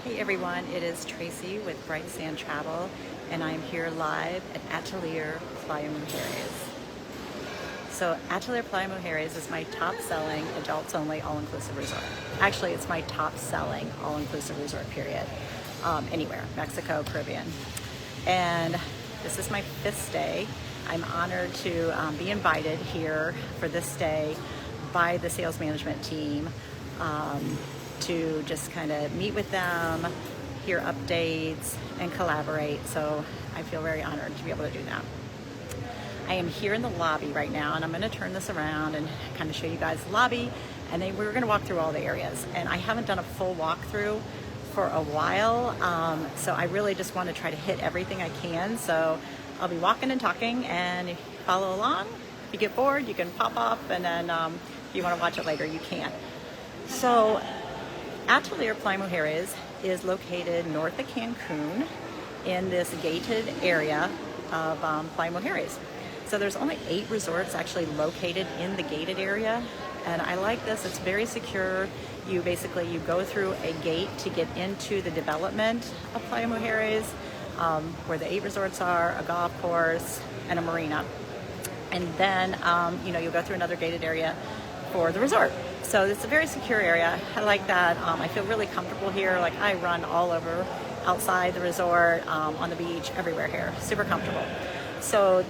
Hey everyone, it is Tracy with Bright Sand Travel, and I'm here live at Atelier Playa Mujeres. So Atelier Playa Mujeres is my top-selling, adults-only, all-inclusive resort. Actually, it's my top-selling, all-inclusive resort, period. Anywhere, Mexico, Caribbean. And this is my 5th stay. I'm honored to be invited here for this stay by the sales management team to just kind of meet with them, hear updates, and collaborate. So I feel very honored to be able to do that. I am here in the lobby right now, and I'm going to turn this around and kind of show you guys the lobby, and then we're going to walk through all the areas. And I haven't done a full walkthrough for a while, so I really just want to try to hit everything I can. So I'll be walking and talking, and if you follow along, if you get bored, you can pop off, and then if you want to watch it later, you can. So Atelier Playa Mujeres is located north of Cancun in this gated area of Playa Mujeres. So there's only 8 resorts actually located in the gated area, and I like this. It's very secure. You go through a gate to get into the development of Playa Mujeres, where the 8 resorts are, a golf course, and a marina. And then you'll go through another gated area for the resort. So it's a very secure area. I like that. I feel really comfortable here. Like, I run all over outside the resort, on the beach, everywhere here. Super comfortable. So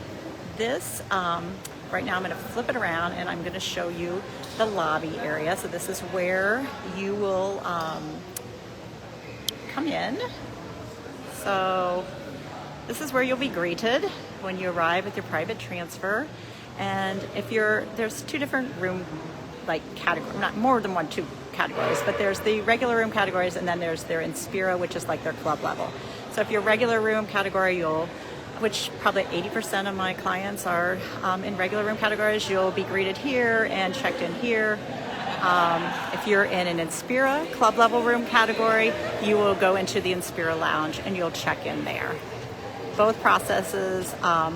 this, right now I'm going to flip it around and I'm going to show you the lobby area. So this is where you will come in. So this is where you'll be greeted when you arrive with your private transfer. And there's 2 different room categories, not more than 2 categories, but there's the regular room categories, and then there's their Inspira, which is like their club level. So if your regular room category, which probably 80% of my clients are in regular room categories, you'll be greeted here and checked in here. If you're in an Inspira club level room category, you will go into the Inspira lounge and you'll check in there. Both processes are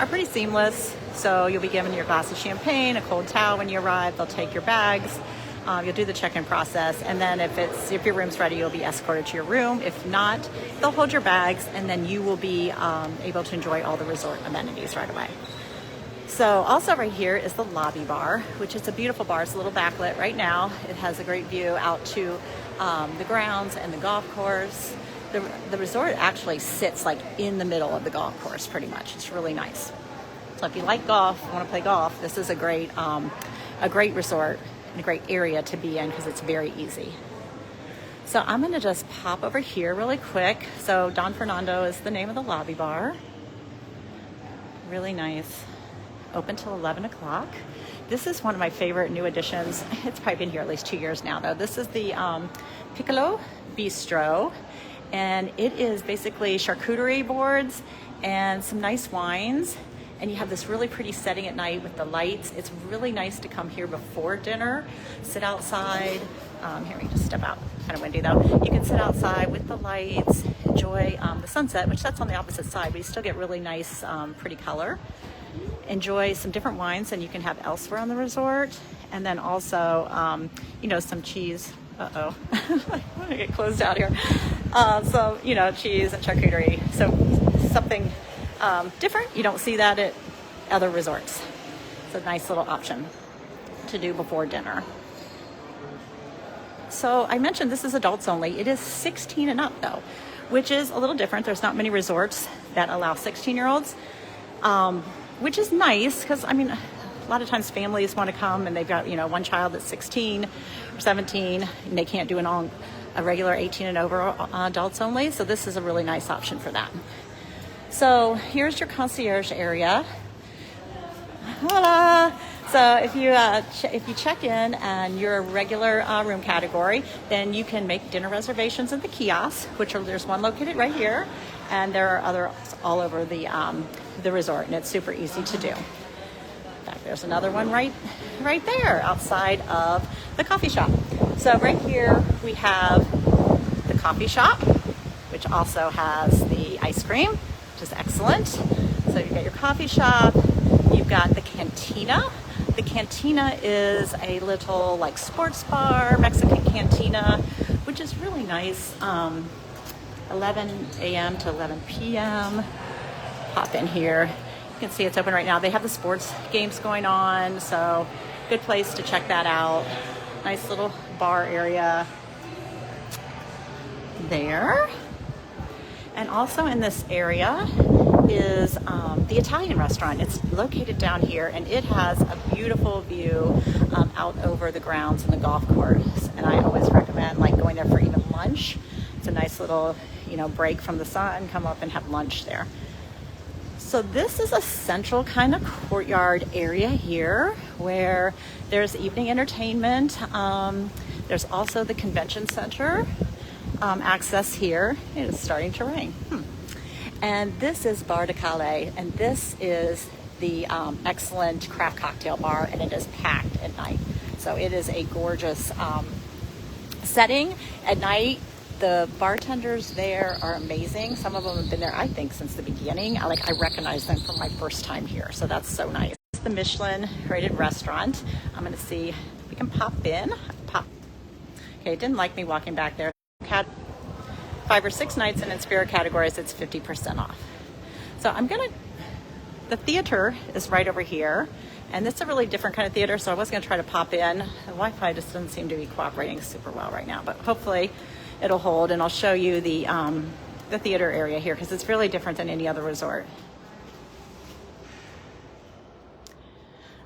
pretty seamless. So you'll be given your glass of champagne, a cold towel when you arrive. They'll take your bags. You'll do the check-in process, and then if your room's ready, you'll be escorted to your room. If not, they'll hold your bags, and then you will be able to enjoy all the resort amenities right away. So also right here is the lobby bar, which is a beautiful bar. It's a little backlit right now. It has a great view out to the grounds and the golf course. The resort actually sits like in the middle of the golf course, pretty much. It's really nice. So if you like golf, want to play golf, this is a great resort and a great area to be in because it's very easy. So I'm going to just pop over here really quick. So Don Fernando is the name of the lobby bar. Really nice. Open till 11 o'clock. This is one of my favorite new additions. It's probably been here at least 2 years now, though. This is the Piccolo Bistro, and it is basically charcuterie boards and some nice wines. And you have this really pretty setting at night with the lights. It's really nice to come here before dinner, sit outside. Here, we just step out, kind of windy though. You can sit outside with the lights, enjoy the sunset, which that's on the opposite side, but you still get really nice, pretty color. Enjoy some different wines than you can have elsewhere on the resort. And then also, some cheese. Uh-oh, I want to get closed out here. Cheese and charcuterie. So something different. You don't see that at other resorts. It's a nice little option to do before dinner. So I mentioned this is adults only. It is 16 and up though, which is a little different. There's not many resorts that allow 16-year-olds, which is nice because, a lot of times families want to come and they've got, one child that's 16 or 17 and they can't do a regular 18 and over adults only. So this is a really nice option for that. So here's your concierge area. Voila! So if you check in and you're a regular room category, then you can make dinner reservations at the kiosks, there's one located right here, and there are others all over the resort, and it's super easy to do. In fact, there's another one right there outside of the coffee shop. So right here we have the coffee shop, which also has the ice cream, which is excellent. So you got your coffee shop, you've got the cantina. The cantina is a little sports bar, Mexican cantina, which is really nice 11 a.m. to 11 p.m. Pop in here. You can see it's open right now. They have the sports games going on, so good place to check that out. Nice little bar area there. And also in this area is the Italian restaurant. It's located down here, and it has a beautiful view out over the grounds and the golf course. And I always recommend like going there for even lunch. It's a nice little, break from the sun, come up and have lunch there. So this is a central kind of courtyard area here where there's evening entertainment. There's also the convention center access here. It is starting to rain. And this is Bar de Calais, and this is the excellent craft cocktail bar, and it is packed at night. So it is a gorgeous setting at night. The bartenders there are amazing. Some of them have been there, I think, since the beginning. I recognize them from my first time here, so that's so nice. It's the Michelin-rated restaurant. I'm going to see if we can pop in. Okay, it didn't like me walking back there. Had 5 or 6 nights, and in spirit categories, it's 50% off. So the theater is right over here, and it's a really different kind of theater, so I was going to try to pop in. The Wi-Fi just doesn't seem to be cooperating super well right now, but hopefully it'll hold, and I'll show you the theater area here because it's really different than any other resort.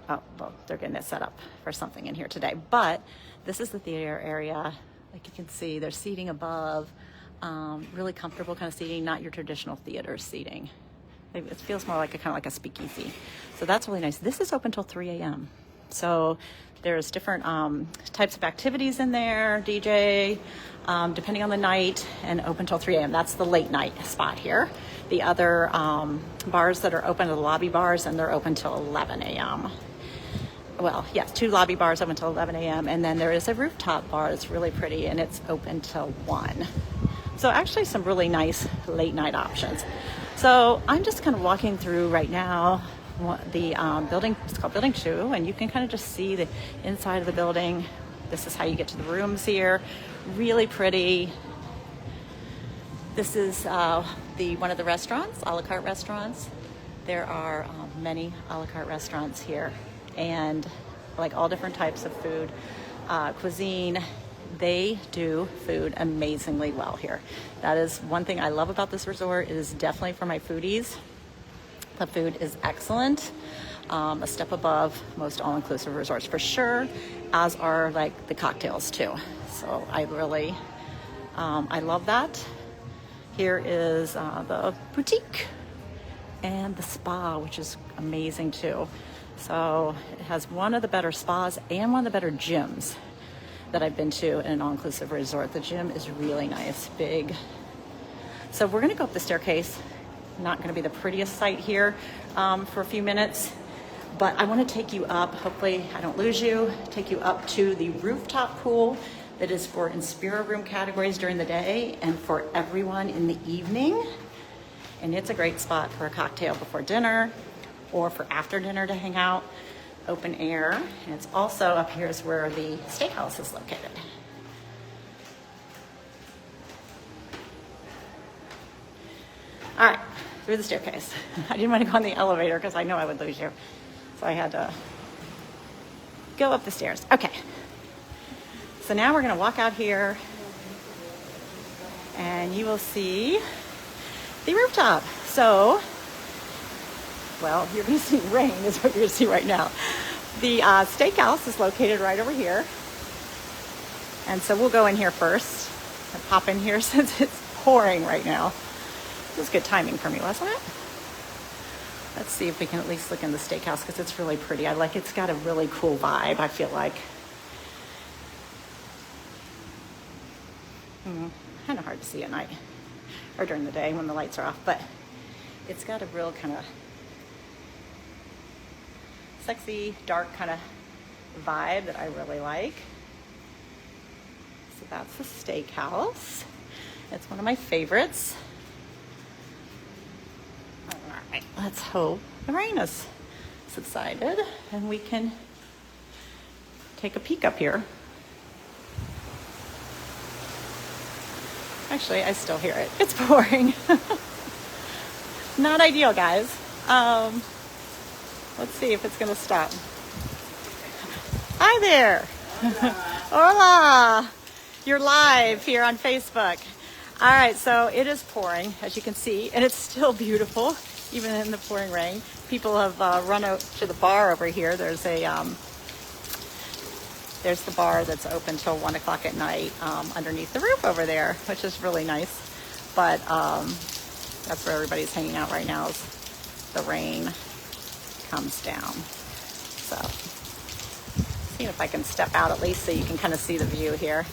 Oh, well, they're getting it set up for something in here today, but this is the theater area. Like you can see, there's seating above, really comfortable kind of seating, not your traditional theater seating. It feels more like kind of like a speakeasy. So that's really nice. This is open till 3 a.m. So there's different types of activities in there, DJ, depending on the night, and open till 3 a.m. That's the late night spot here. The other bars that are open are the lobby bars, and they're open till 11 a.m. Well, yes, 2 lobby bars open till 11 a.m. And then there is a rooftop bar that's really pretty, and it's open till 1. So actually some really nice late night options. So I'm just kind of walking through right now the building. It's called Building 2, and you can kind of just see the inside of the building. This is how you get to the rooms here. Really pretty. This is one of the restaurants, a la carte restaurants. There are many a la carte restaurants here, and like all different types of food, cuisine. They do food amazingly well here. That is one thing I love about this resort. It is definitely for my foodies. The food is excellent, a step above most all-inclusive resorts for sure, as are like the cocktails too. So I really, I love that. Here is the boutique and the spa, which is amazing too. So it has one of the better spas and one of the better gyms that I've been to in an all-inclusive resort. The gym is really nice, big. So we're gonna go up the staircase. Not gonna be the prettiest sight here for a few minutes, but I wanna take you up, hopefully I don't lose you, take you up to the rooftop pool that is for Inspira room categories during the day and for everyone in the evening. And it's a great spot for a cocktail before dinner or for after dinner to hang out. Open air, and it's also up here is where the steakhouse is located. All right, through the staircase. I didn't want to go on the elevator because I know I would lose you, so I had to go up the stairs. Okay, so now we're going to walk out here, and you will see the rooftop. So, well, you're going to see rain is what you're going to see right now. The steakhouse is located right over here. And so we'll go in here first and pop in here since it's pouring right now. This was good timing for me, wasn't it? Let's see if we can at least look in the steakhouse because it's really pretty. It's got a really cool vibe, I feel like. Kind of hard to see at night or during the day when the lights are off, but it's got a real kind of sexy, dark kind of vibe that I really like. So that's the steakhouse. It's one of my favorites. All right, let's hope the rain has subsided and we can take a peek up here. Actually, I still hear it. It's pouring. Not ideal, guys. Let's see if it's gonna stop. Hi there. Hola. You're live here on Facebook. All right, so it is pouring, as you can see, and it's still beautiful, even in the pouring rain. People have run out to the bar over here. There's the bar that's open till 1 o'clock at night underneath the roof over there, which is really nice. But that's where everybody's hanging out right now as the rain comes down. So, see if I can step out at least so you can kind of see the view here.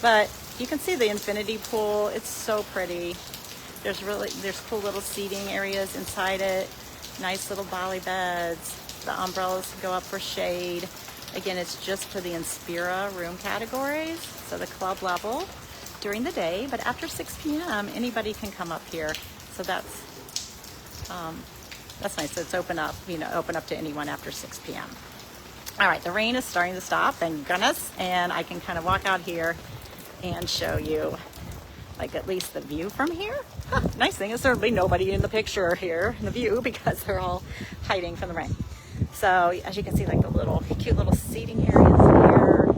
But you can see the infinity pool. It's so pretty. There's cool little seating areas inside it. Nice little bolly beds. The umbrellas go up for shade. Again, it's just for the Inspira room categories, so the club level during the day, but after 6 p.m. anybody can come up here. So that's nice. So it's open up to anyone after 6 p.m. All right, the rain is starting to stop, thank goodness, and I can kind of walk out here and show you like at least the view from here. Nice thing is there'll be nobody in the picture here in the view because they're all hiding from the rain. So as you can see, like the little cute little seating areas here.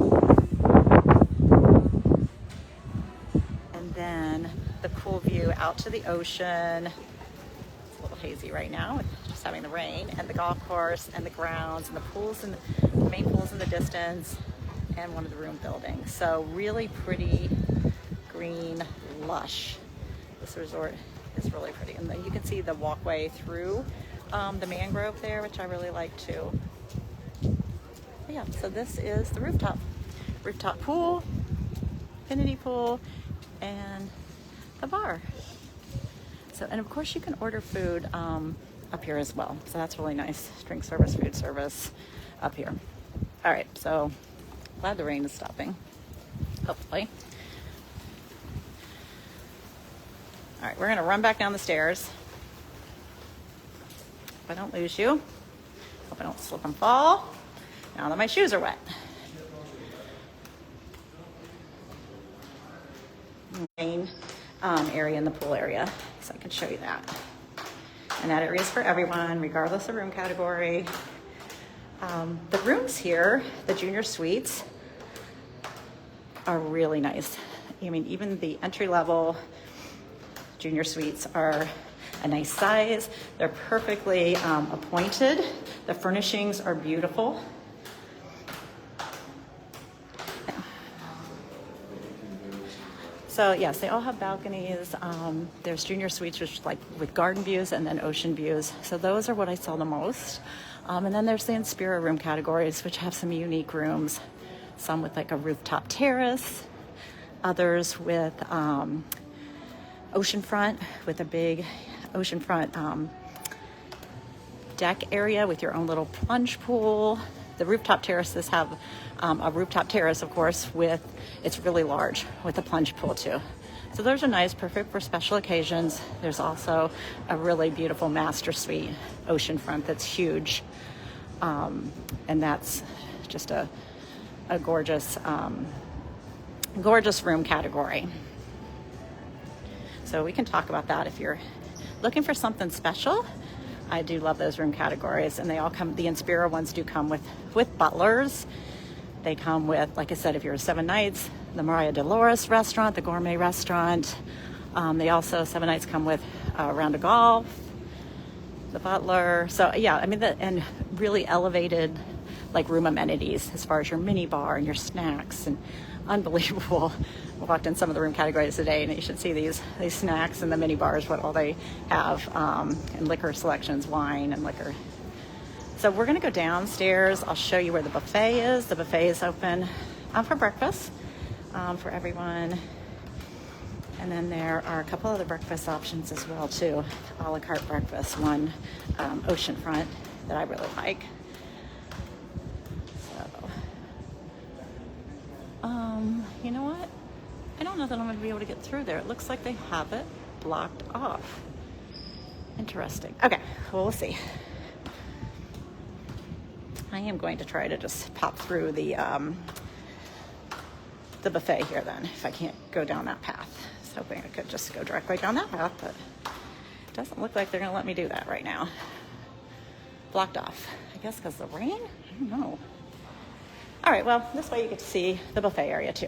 And then the cool view out to the ocean. It's a little hazy right now with just having the rain, and the golf course and the grounds and the pools and the main pools in the distance and one of the room buildings. So really pretty, green, lush. This resort is really pretty. And then you can see the walkway through the mangrove there, which I really like too. But yeah, so this is the rooftop pool, infinity pool, and the bar. So, and of course you can order food up here as well. So that's really nice. Drink service, food service up here. All right, so glad the rain is stopping, hopefully. All right, we're gonna run back down the stairs. Hope I don't lose you. Hope I don't slip and fall. Now that my shoes are wet. Main area in the pool area, so I can show you that. And that area is for everyone, regardless of room category. The rooms here, the junior suites, are really nice. I mean, even the entry level junior suites are a nice size. They're perfectly appointed. The furnishings are beautiful. So yes, they all have balconies. There's junior suites which like with garden views and then ocean views. So those are what I sell the most. And then there's the Inspira room categories, which have some unique rooms. Some with like a rooftop terrace, others with oceanfront, with a big oceanfront deck area with your own little plunge pool. The rooftop terraces have a rooftop terrace, of course, it's really large with a plunge pool too. So those are nice, perfect for special occasions. There's also a really beautiful master suite oceanfront that's huge. And that's just a gorgeous, gorgeous room category. So we can talk about that if you're looking for something special. I do love those room categories, and they all come, the Inspira ones do come with butlers. They come with, like I said, if you're 7 nights, the Maria Dolores restaurant, the gourmet restaurant. They also, 7 nights, come with a round of golf, the butler. So yeah, I mean, and really elevated like room amenities as far as your mini bar and your snacks, and unbelievable. I walked in some of the room categories today, and you should see these snacks and the mini bars, what all they have, and liquor selections, wine and liquor. So we're gonna go downstairs. I'll show you where the buffet is. The buffet is open for breakfast for everyone. And then there are a couple other breakfast options as well too. A la carte breakfast, one oceanfront that I really like. You know what? I don't know that I'm going to be able to get through there. It looks like they have it blocked off. Interesting. Okay, well, we'll see. I am going to try to just pop through the the buffet here then, if I can't go down that path. I was hoping I could just go directly down that path, but it doesn't look like they're gonna let me do that right now. Blocked off, I guess because of the rain? I don't know. All right, well, this way you get to see the buffet area too.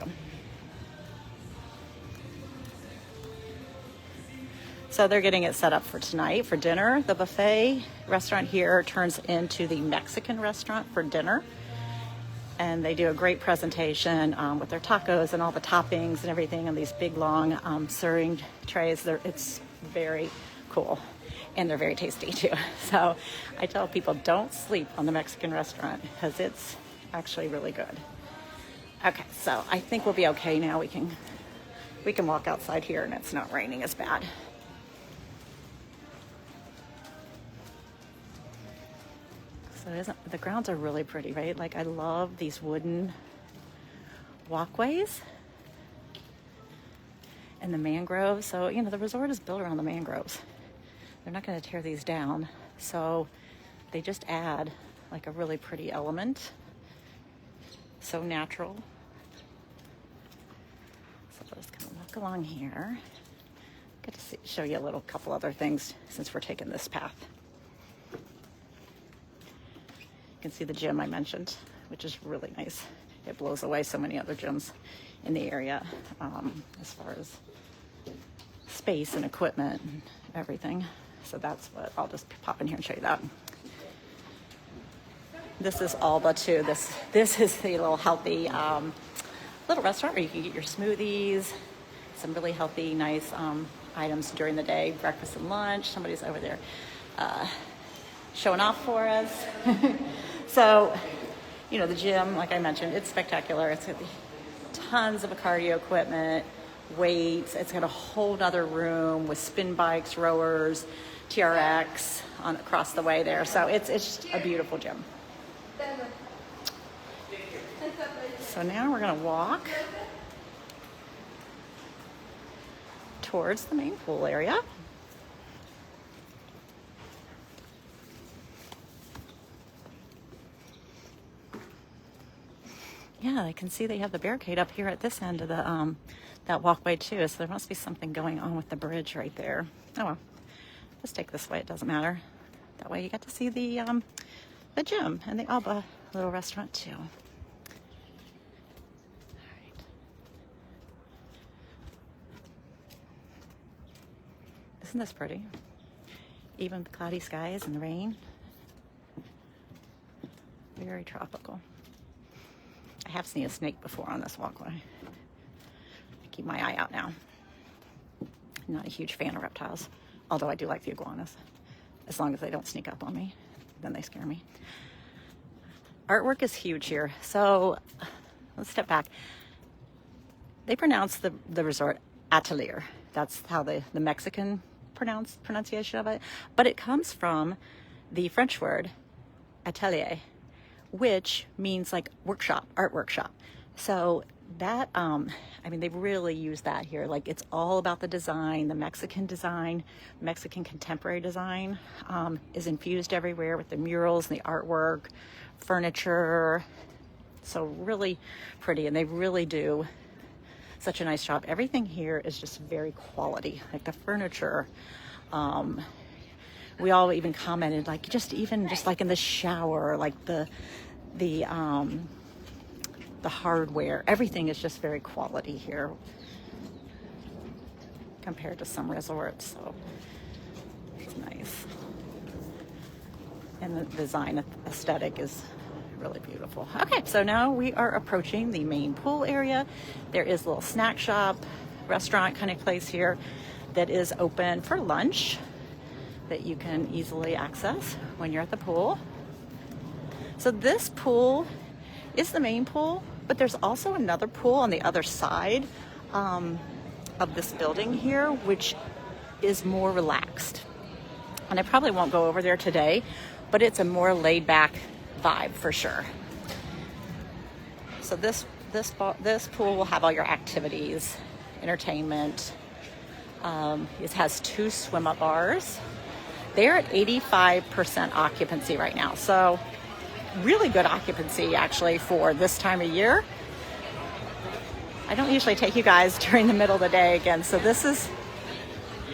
So they're getting it set up for tonight for dinner. The buffet restaurant here turns into the Mexican restaurant for dinner. And they do a great presentation with their tacos and all the toppings and everything on these big, long serving trays. It's very cool. And they're very tasty too. So I tell people, don't sleep on the Mexican restaurant because it's actually really good. Okay, so I think we'll be okay now. We can walk outside here and it's not raining as bad. So the grounds are really pretty, right? Like I love these wooden walkways and the mangroves. So, you know, the resort is built around the mangroves. They're not going to tear these down. So they just add like a really pretty element. So natural. So let's kind of walk along here. Get to show you a couple other things since we're taking this path. You can see the gym I mentioned, which is really nice. It blows away so many other gyms in the area as far as space and equipment and everything. So that's what I'll just pop in here and show you that. This is Alba too. This is the little healthy little restaurant where you can get your smoothies, some really healthy, nice items during the day, breakfast and lunch. Somebody's over there showing off for us. So, you know, the gym, like I mentioned, it's spectacular. It's got tons of cardio equipment, weights. It's got a whole other room with spin bikes, rowers, TRX across the way there. So it's just a beautiful gym. So now we're gonna walk towards the main pool area. Yeah, I can see they have the barricade up here at this end of the that walkway too. So there must be something going on with the bridge right there. Oh well, just take this way. It doesn't matter. That way you get to see the gym and the Alba little restaurant too. All right. Isn't this pretty? Even the cloudy skies and the rain. Very tropical. I have seen a snake before on this walkway. I keep my eye out now. I'm not a huge fan of reptiles, although I do like the iguanas. As long as they don't sneak up on me, then they scare me. Artwork is huge here. So let's step back. They pronounce the resort Atelier. That's how the Mexican pronunciation of it. But it comes from the French word atelier, which means like workshop, art workshop. So that, I mean, they really use that here. Like it's all about the design, the Mexican contemporary design is infused everywhere with the murals and the artwork, furniture. So really pretty, and they really do such a nice job. Everything here is just very quality, like the furniture. We all even commented, like just like in the shower, like the hardware, everything is just very quality here compared to some resorts. So it's nice, and the design aesthetic is really beautiful. Okay, so now we are approaching the main pool area. There is a little snack shop, restaurant kind of place here that is open for lunch that you can easily access when you're at the pool. So this pool is the main pool, but there's also another pool on the other side of this building here, which is more relaxed. And I probably won't go over there today, but it's a more laid back vibe for sure. So this pool will have all your activities, entertainment. It has 2 swim up bars. They're at 85% occupancy right now. So really good occupancy actually for this time of year. I don't usually take you guys during the middle of the day again, so this is,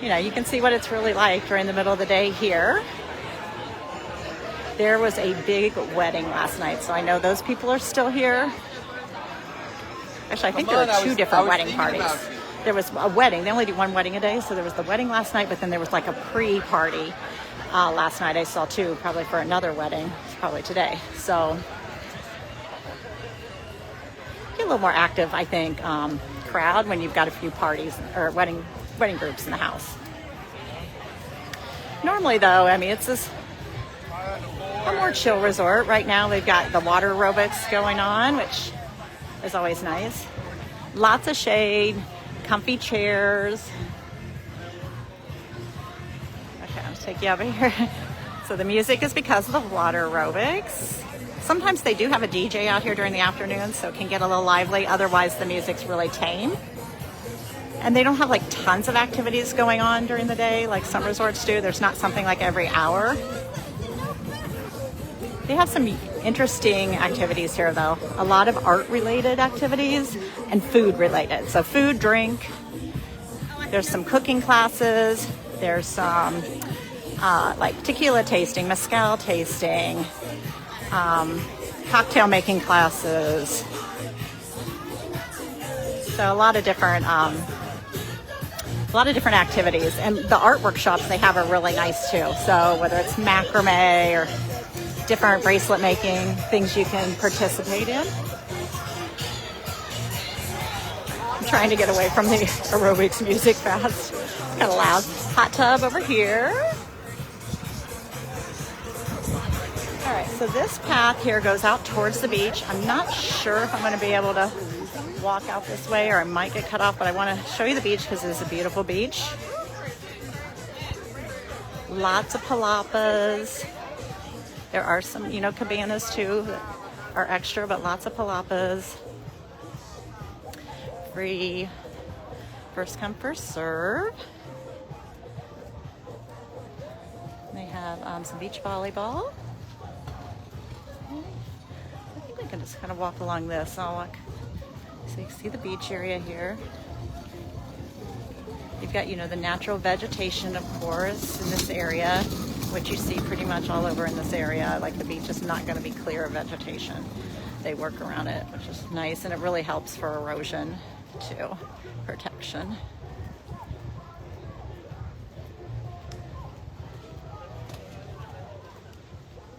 you know, you can see what it's really like during the middle of the day here. There was a big wedding last night, so I know those people are still here. Actually, I think there were two different wedding parties. There was a wedding. They only do one wedding a day, so there was the wedding last night, but then there was like a pre-party last night. I saw two, probably for another wedding. It's probably today. So get a little more active, I think, crowd when you've got a few parties or wedding groups in the house. Normally, though, I mean, it's just a more chill resort. Right now, they've got the water aerobics going on, which is always nice. Lots of shade, comfy chairs. Okay, I'll take you over here. So the music is because of the water aerobics. Sometimes they do have a DJ out here during the afternoon, so it can get a little lively. Otherwise, the music's really tame. And they don't have like tons of activities going on during the day like some resorts do. There's not something like every hour. They have some interesting activities here, though. A lot of art-related activities and food-related. So food, drink. There's some cooking classes. There's some like tequila tasting, mezcal tasting, cocktail making classes. So a lot of different activities. And the art workshops they have are really nice, too. So whether it's macrame or different bracelet making, things you can participate in. I'm trying to get away from the aerobics music fast. It's kind of loud. Hot tub over here. All right, so this path here goes out towards the beach. I'm not sure if I'm going to be able to walk out this way or I might get cut off, but I want to show you the beach because it is a beautiful beach. Lots of palapas. There are some, you know, cabanas too that are extra, but lots of palapas. Free, first come, first serve. They have some beach volleyball. I think we can just kind of walk along this. I'll walk. So you can see the beach area here. You've got, you know, the natural vegetation, of course, in this area, which you see pretty much all over in this area. Like the beach is not going to be clear of vegetation. They work around it, which is nice, and it really helps for erosion too, protection.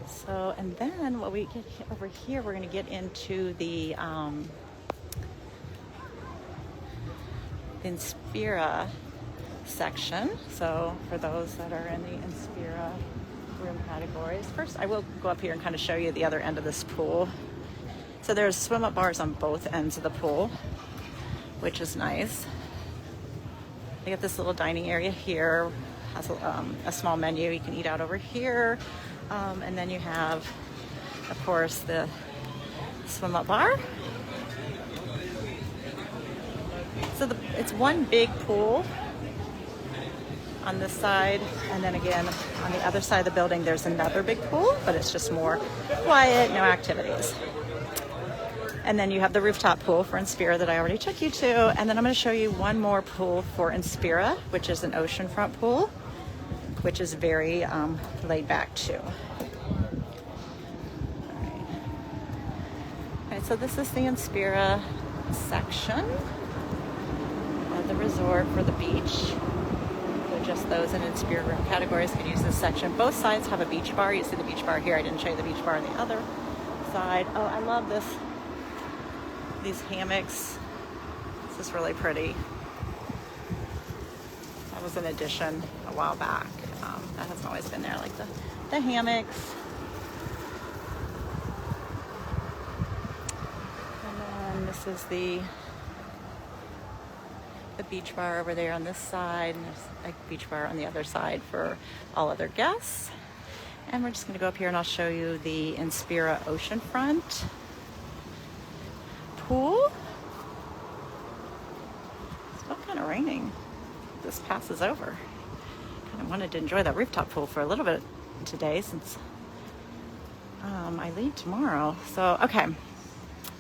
So, and then what we get over here, we're going to get into the Inspira section. So for those that are in the Inspira room categories, first I will go up here and kind of show you the other end of this pool. So there's swim up bars on both ends of the pool, which is nice. They got this little dining area here, has a small menu. You can eat out over here, and then you have, of course, the swim up bar. So it's one big pool on this side, and then again on the other side of the building there's another big pool, but it's just more quiet, no activities. And then you have the rooftop pool for Inspira that I already took you to, and then I'm going to show you one more pool for Inspira, which is an oceanfront pool, which is very laid back too. All right, so this is the Inspira section of the resort for the beach. Just those in Inspira room categories can use this section. Both sides have a beach bar. You see the beach bar here. I didn't show you the beach bar on the other side. Oh, I love this. These hammocks. This is really pretty. That was an addition a while back. That hasn't always been there, like the hammocks. And then this is the beach bar over there on this side, and there's a beach bar on the other side for all other guests. And we're just going to go up here and I'll show you the Inspira oceanfront pool. It's still kind of raining. This passes over. Kind of wanted to enjoy that rooftop pool for a little bit today since I leave tomorrow. So, okay.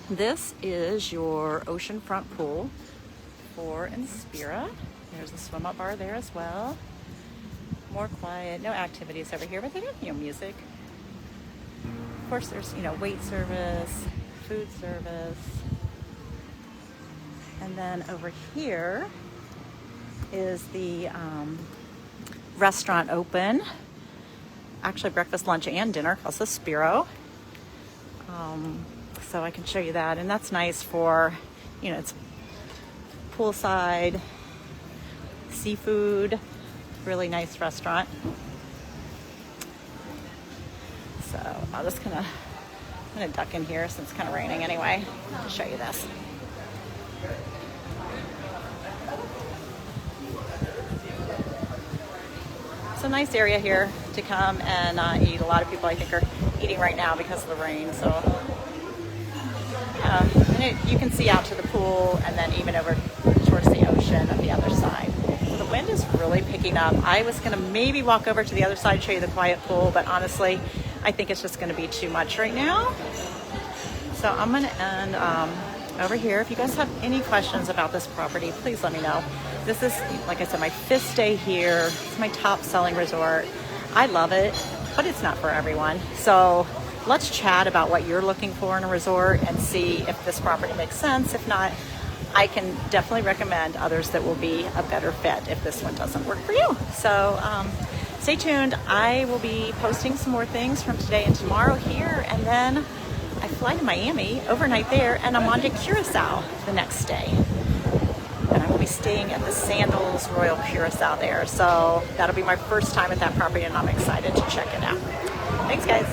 This is your oceanfront pool for Inspira. There's a swim up bar there as well. More quiet, no activities over here, but they do, music. Of course, there's, wait service, food service. And then over here is the restaurant open. Actually, breakfast, lunch, and dinner, also Spiro. So I can show you that. And that's nice for, it's poolside, seafood, really nice restaurant. So I'm gonna duck in here since it's kind of raining anyway to show you this. It's a nice area here to come and eat. A lot of people I think are eating right now because of the rain. So yeah, and you can see out to the pool and then even over towards the ocean on the other side. So the wind is really picking up. I was gonna maybe walk over to the other side, show you the quiet pool, but honestly, I think it's just gonna be too much right now. So I'm gonna end over here. If you guys have any questions about this property, please let me know. This is, like I said, my 5th day here. It's my top selling resort. I love it, but it's not for everyone. So let's chat about what you're looking for in a resort and see if this property makes sense. If not, I can definitely recommend others that will be a better fit if this one doesn't work for you. So stay tuned. I will be posting some more things from today and tomorrow here, and then I fly to Miami, overnight there, and I'm on to Curacao the next day. And I will be staying at the Sandals Royal Curacao there. So that'll be my first time at that property, and I'm excited to check it out. Thanks, guys.